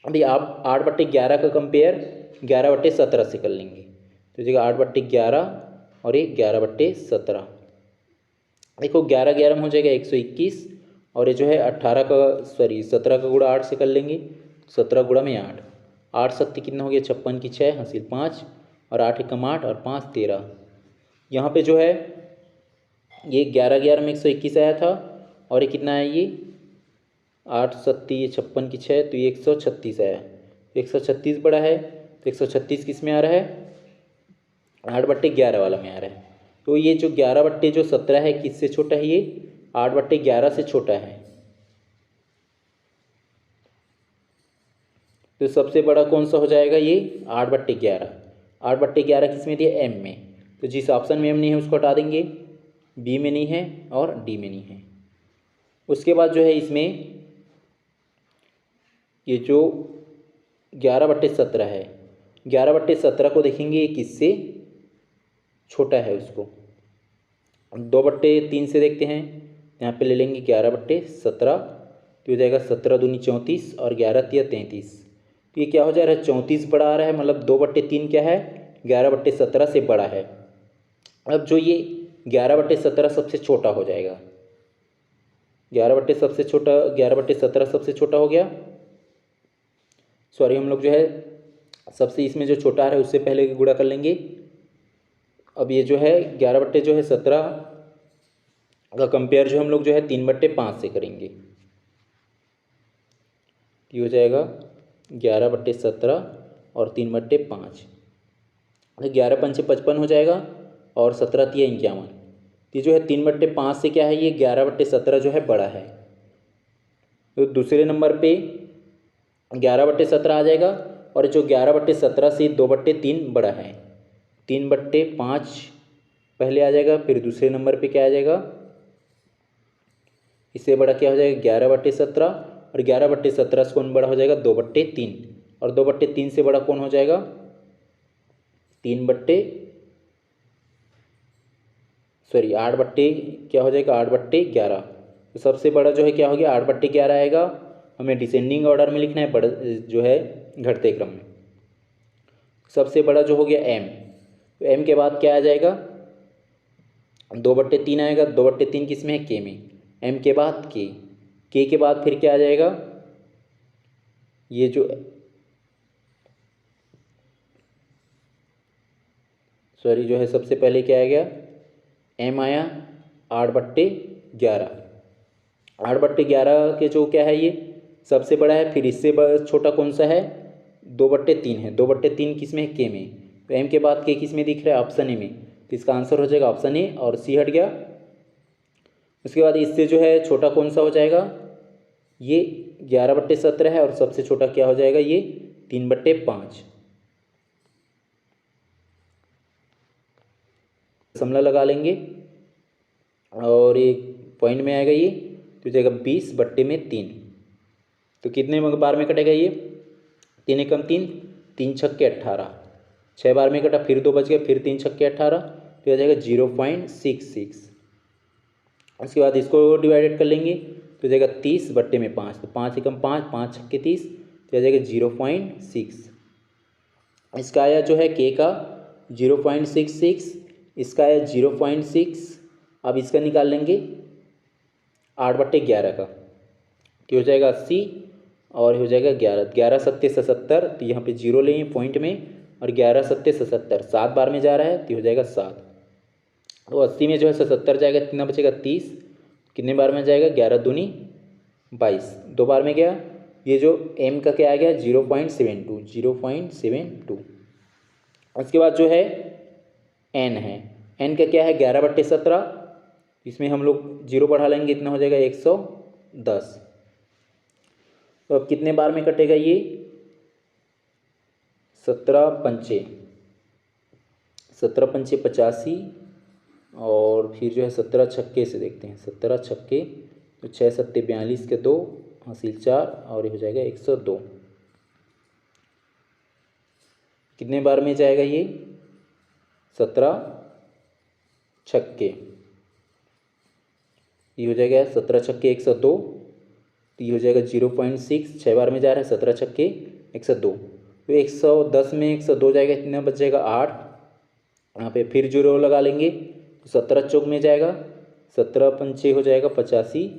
अभी आप 8/11 का कंपेयर 11/17 से कर लेंगे, तो जगह 8/11 और ये 11/17, देखो 11 11 में हो जाएगा 121 और ये जो है 17 का गुणा 8 से कर लेंगे, 17 गुणा में 8, 8 सत्ती कितना हो गया 56 की 6 हासिल 5 और 8 एकम 8 और 5 13। यहाँ पे जो है ये 11 11 में 121 आया था और ये कितना है ये 8 सत्ती 56 की 6, तो ये 136 आया, 136 बड़ा है, तो 136 किस में आ रहा है 8/11 वाला में आ रहा है, तो ये जो 11/17 है किससे छोटा है, ये 8/11 से छोटा है। तो सबसे बड़ा कौन सा हो जाएगा ये 8/11। 8/11 किस में दिया एम में, तो जिस ऑप्शन में एम नहीं है उसको हटा देंगे, बी में नहीं है और डी में नहीं है। उसके बाद जो है इसमें ये जो 11/17 है, 11/17 को देखेंगे ये किससे छोटा है, उसको 2/3 से देखते हैं। यहाँ पे ले लेंगे 11/17, तो हो जाएगा 17 दूनी 34 और 11 तिया 33। तो ये क्या हो जा रहा है 34 बड़ा आ रहा है, मतलब 2/3 क्या है 11/17 से बड़ा है। अब जो ये 11/17 सबसे छोटा हो जाएगा, 11/17 सबसे छोटा हो गया। सॉरी, हम लोग जो है सबसे इसमें जो छोटा है उससे पहले गुणा कर लेंगे। अब ये जो है 11/17 का कंपेयर जो हम लोग जो है 3/5 से करेंगे। ये हो जाएगा 11/17 और 3/5, 11×5 = 55 हो जाएगा और 17 × 3 = 51। ये जो है 3/5 से क्या है ये 11/17 जो है बड़ा है। तो दूसरे नंबर पे 11/17 आ जाएगा, और जो 11/17 से 2/3 बड़ा है, 3/5 पहले आ जाएगा, फिर दूसरे नंबर पे क्या आ जाएगा इससे बड़ा क्या हो जाएगा 11/17, और 11/17 से कौन बड़ा हो जाएगा 2/3, और 2/3 से बड़ा कौन हो जाएगा 8/11। तो सबसे बड़ा जो है क्या हो गया 8/11 आएगा। हमें डिसेंडिंग ऑर्डर में लिखना है, बड़ा जो है घटते क्रम में। सबसे बड़ा जो हो गया एम, तो एम के बाद क्या आ जाएगा 2/3 आएगा। 2/3 किस में है के में, एम के बाद के के बाद फिर क्या आ जाएगा ये जो सॉरी जो है सबसे पहले क्या आ गया एम आया 8/11। 8/11 के जो क्या है ये सबसे बड़ा है, फिर इससे छोटा कौन सा है 2/3 है। 2/3 किस में है के में, तो एम के बाद के किस में दिख रहा है ऑप्शन ए में, तो इसका आंसर हो जाएगा ऑप्शन ए और सी हट गया। उसके बाद इससे जो है छोटा कौन सा हो जाएगा ये 11/17 है, और सबसे छोटा क्या हो जाएगा ये 3/5। समला लगा लेंगे और ये पॉइंट में आएगा ये, तो हो जाएगा 20/3। तो कितने बार में कटेगा ये 3 एकम 3, 3 छक्के 18, 6 बार में कटा, फिर 2 बच गए, फिर 3 छक्के 18, तो हो जाएगा 0.66। उसके बाद इसको डिवाइडेड कर लेंगे तो हो जाएगा 30/5, तो 5 एकम 5, 5 छक्के 30, तो हो जाएगा 0.6। इसका आया जो है के का 0.66, इसका आया 0.6। अब इसका निकाल लेंगे 8/11 का, तो हो जाएगा 80 और हो जाएगा 11, 11 सत्ते 77, तो यहाँ पे 0 लेंगे पॉइंट में, और 11 सत्ते 77 7 बार में जा रहा है, तो हो जाएगा 7। तो 80 में जो है 77 जाएगा, कितना बचेगा 30, कितने बार में जाएगा 11 दूनी 22, 2 बार में गया। ये जो एम का क्या आ गया 0.72। उसके बाद जो है एन है, एन का क्या है 11/17, इसमें हम लोग 0 बढ़ा लेंगे, इतना हो जाएगा 110। तो अब कितने बार में कटेगा ये 17×5 85, और फिर जो है 17 छक्के से देखते हैं, 17 छक्के तो 6 सत्ते 42 के 2 हासिल 4, और ये हो जाएगा 102। कितने बार में जाएगा ये 17 छक्के, ये हो जाएगा 17 छक्के 102, तो ये हो जाएगा 0.6, 6 बार में जा रहा है 17 छक्के 102, तो 110 में 102 जाएगा, कितना बच जाएगा 8। यहाँ पे फिर 0 लगा लेंगे तो 17 चौक में जाएगा, 17×5 हो जाएगा 85,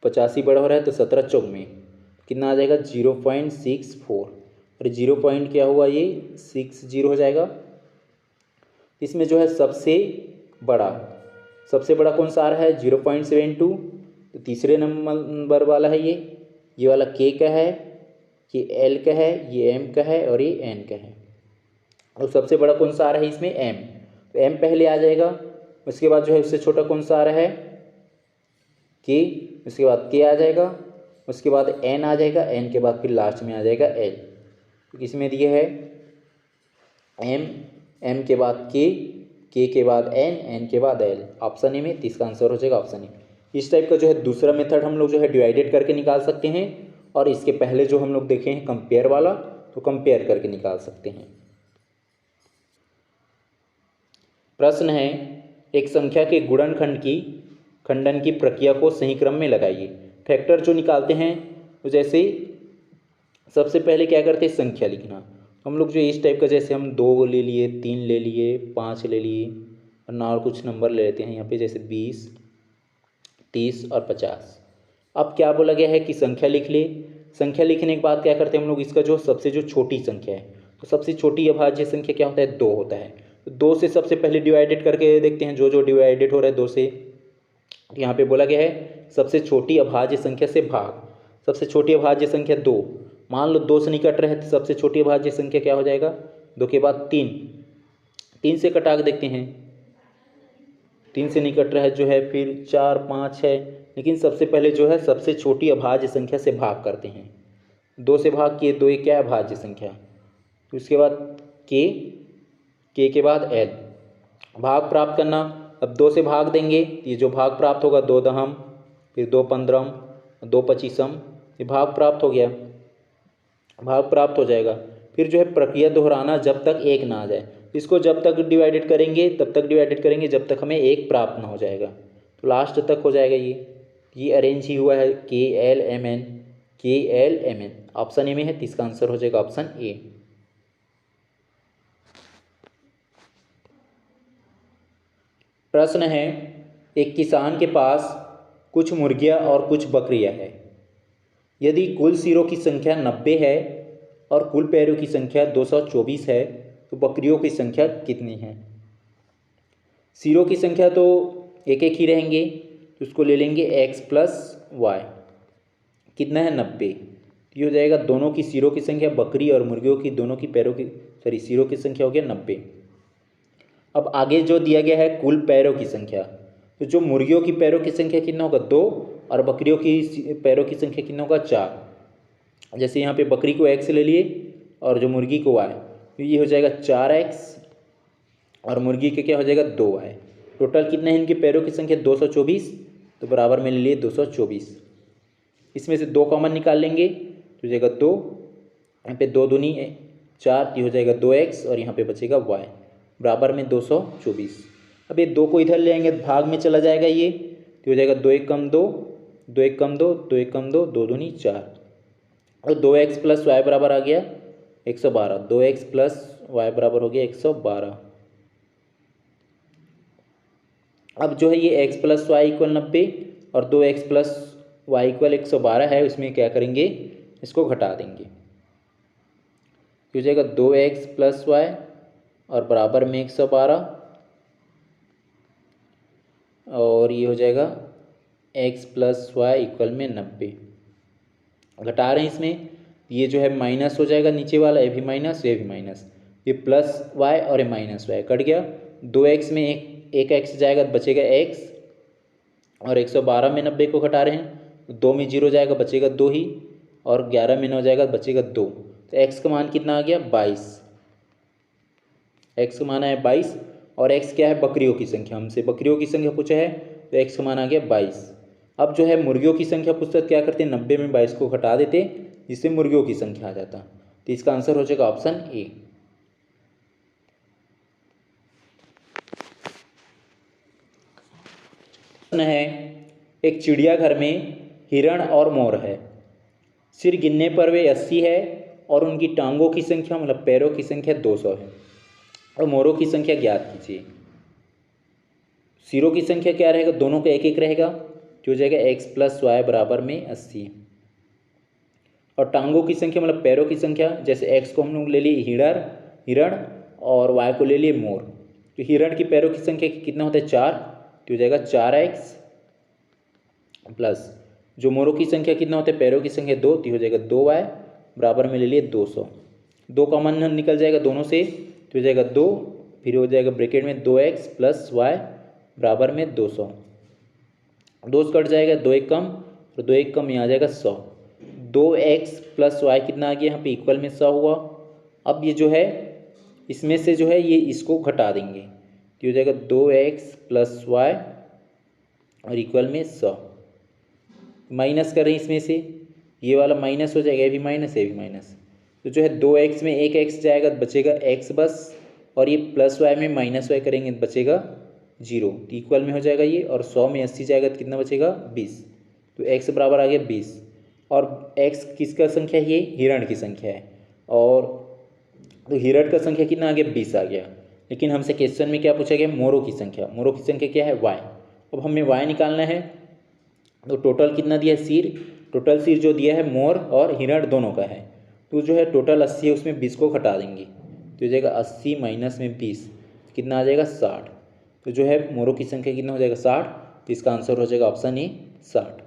85 बड़ा हो रहा है तो 17 चौक में कितना आ जाएगा 0.64, और 0 पॉइंट क्या हुआ ये 60 हो जाएगा। इसमें जो है सबसे बड़ा कौन सा आ रहा है 0.72, तो तीसरे नंबर वाला है ये वाला के का है, ये एल का है, ये एम का है और ये एन का है। और सबसे बड़ा कौन सा आ रहा है इसमें एम, तो एम पहले आ जाएगा। उसके बाद जो है उससे छोटा कौन सा आ रहा है के, उसके बाद के आ जाएगा, उसके बाद n आ जाएगा, n के बाद फिर लास्ट में आ जाएगा l। तो किसमें दिए है m, m के बाद k के बाद n के बाद l, ऑप्शन ए में। तो इसका आंसर हो जाएगा ऑप्शन ए। इस टाइप का जो है दूसरा मेथड हम लोग जो है डिवाइडेड करके निकाल सकते हैं, और इसके पहले जो हम लोग देखे हैं कंपेयर वाला, तो कंपेयर करके निकाल सकते हैं। प्रश्न है, एक संख्या के गुणनखंड की खंडन की प्रक्रिया को सही क्रम में लगाइए। फैक्टर जो निकालते हैं तो जैसे सबसे पहले क्या करते हैं, संख्या लिखना। हम लोग जो इस टाइप का, जैसे हम 2 ले लिए, 3 ले लिए, 5 ले लिए, और कुछ नंबर ले लेते हैं यहाँ पे, जैसे 20, 30 और 50। अब क्या बोला गया है कि संख्या लिख ले। संख्या लिखने के बाद क्या करते हैं हम लोग, इसका जो सबसे जो छोटी संख्या है, तो सबसे छोटी अभाज्य संख्या क्या होता है, 2 होता है। तो 2 से सबसे पहले डिवाइडेड करके देखते हैं, जो डिवाइडेड हो रहा है 2 से। यहाँ पे बोला गया है सबसे छोटी अभाज्य संख्या से भाग। सबसे छोटी अभाज्य संख्या 2, मान लो 2 से नहीं कट रहे हैं, तो सबसे छोटी अभाज्य संख्या क्या हो जाएगा, 2 के बाद 3, 3 से कटा के देखते हैं, 3 से नहीं कट रहा है जो है, फिर 4, 5 है, लेकिन सबसे पहले जो है सबसे छोटी अभाज्य संख्या से भाग करते हैं। 2 से भाग किए, 2 क्या है अभाज्य संख्या, तो उसके बाद के के बाद l, भाग प्राप्त करना। अब 2 से भाग देंगे, ये जो भाग प्राप्त होगा 2 दहम, फिर 2 पंद्रहम, 2 पच्चीसम, ये भाग प्राप्त हो गया, भाग प्राप्त हो जाएगा। फिर जो है प्रक्रिया दोहराना जब तक 1 ना आ जाए। इसको जब तक डिवाइडेड करेंगे तब तक डिवाइडेड करेंगे जब तक हमें 1 प्राप्त ना हो जाएगा, तो लास्ट तक हो जाएगा। ये अरेंज ही हुआ है KLMN, KLMN ऑप्शन ए में है, तो इसका आंसर हो जाएगा ऑप्शन ए। प्रश्न है, एक किसान के पास कुछ मुर्गियां और कुछ बकरियां हैं। यदि कुल सिरों की संख्या 90 है और कुल पैरों की संख्या 224 है, तो बकरियों की संख्या कितनी है। सिरों की संख्या तो एक एक ही रहेंगे, तो उसको ले लेंगे x + y, कितना है 90। ये हो जाएगा दोनों की सिरों की संख्या, बकरी और मुर्गियों की दोनों की पैरों की सिरों की संख्या हो गया 90। अब आगे जो दिया गया है कुल पैरों की संख्या, तो जो मुर्गियों की पैरों की संख्या कितना होगा 2, और बकरियों की पैरों की संख्या कितना होगा 4। जैसे यहाँ पे बकरी को x ले लिए और जो मुर्गी को y, तो ये हो जाएगा 4x, और मुर्गी के क्या हो जाएगा 2y। टोटल कितना है इनके पैरों की संख्या 224, तो बराबर में ले लिए 224। इसमें से 2 कॉमन निकाल लेंगे, तो हो जाएगा 2, यहाँ पे 2 दूनी 4, ये हो जाएगा 2x, और यहाँ पे बचेगा y, बराबर में 224। अब ये 2 को इधर ले आएंगे, भाग में चला जाएगा ये, तो हो जाएगा 2 1 कम 2, 2 1 कम 2, 2 1 कम 2, 2 दूनी 4, और 2x + y बराबर आ गया 112। 2x + y बराबर हो गया 112। अब जो है ये x + y = 90 और 2x + y = 112 है, उसमें क्या करेंगे, इसको घटा देंगे, हो जाएगा 2x + y और बराबर में 112, और ये हो जाएगा x + y = 90। घटा रहे हैं इसमें, ये जो है माइनस हो जाएगा, नीचे वाला ये भी माइनस, ये भी माइनस, ये +y और ये -y कट गया। 2x में एक x जाएगा तो बचेगा x, और 112 में 90 को घटा रहे हैं, 2 में 0 जाएगा बचेगा 2 ही, और 11 में 9 जाएगा बचेगा 2। तो x का मान कितना आ गया 22, x का मान है 22, और x क्या है बकरियों की संख्या, हमसे बकरियों की संख्या पूछा है, तो x का मान आ गया 22। अब जो है मुर्गियों की संख्या पूछता है, क्या करते हैं 90 में 22 को घटा देते, जिससे मुर्गियों की संख्या आ जाता। तो इसका आंसर हो जाएगा ऑप्शन ए। है, एक चिड़ियाघर में हिरण और मोर है। सिर गिनने पर वे 80 है, और उनकी टांगों की संख्या मतलब पैरों की संख्या 200 है, और मोरों की संख्या ज्ञात कीजिए। सिरों की संख्या क्या रहेगा, दोनों का एक एक रहेगा, जो हो जाएगा x + y बराबर में 80, और टांगों की संख्या मतलब पैरों की संख्या, जैसे x को हम लोग ले लिए हिरण और y को ले लिए मोर। तो हिरण की पैरों की संख्या कितना होता है 4, तो हो जाएगा 4x प्लस जो मोरों की संख्या कितना होता है पैरों की संख्या 2, तो हो जाएगा 2y, बराबर में ले लिए 200। 2 कॉमन निकल जाएगा दोनों से, तो हो जाएगा 2, फिर हो जाएगा ब्रैकेट में 2x + y बराबर में 200। 2 से कट जाएगा, 2 1 कम, और 2 1 कम यहाँ आ जाएगा 100। 2x प्लस वाई कितना आ गया यहाँ पे इक्वल में 100 हुआ। अब ये जो है इसमें से जो है ये इसको घटा देंगे तो हो जाएगा 2x प्लस वाई और इक्वल में 100। माइनस करें इसमें से, ये वाला माइनस हो जाएगा, ये भी माइनस ये भी माइनस, तो जो है 2x में एक x जाएगा तो बचेगा x बस, और ये प्लस वाई में माइनस वाई करेंगे तो बचेगा 0, तो इक्वल में हो जाएगा ये। और 100 में 80 जाएगा तो कितना बचेगा 20, तो x बराबर आ गया 20। और x किसका संख्या है, ये हिरण की संख्या है, और तो हिरण का संख्या कितना आ गया 20 आ गया। लेकिन हमसे क्वेश्चन में क्या पूछा गया, मोरों की संख्या। मोरों की संख्या क्या है y। अब हमें y निकालना है, तो टोटल कितना दिया है सिर, टोटल सिर जो दिया है मोर और हिरण दोनों का है, तो जो है टोटल 80 है उसमें 20 को घटा देंगे तो हो जाएगा 80 माइनस में 20 कितना आ जाएगा 60। तो जो है मोरों की संख्या कितना हो जाएगा 60, तो इसका आंसर हो जाएगा ऑप्शन ए 60।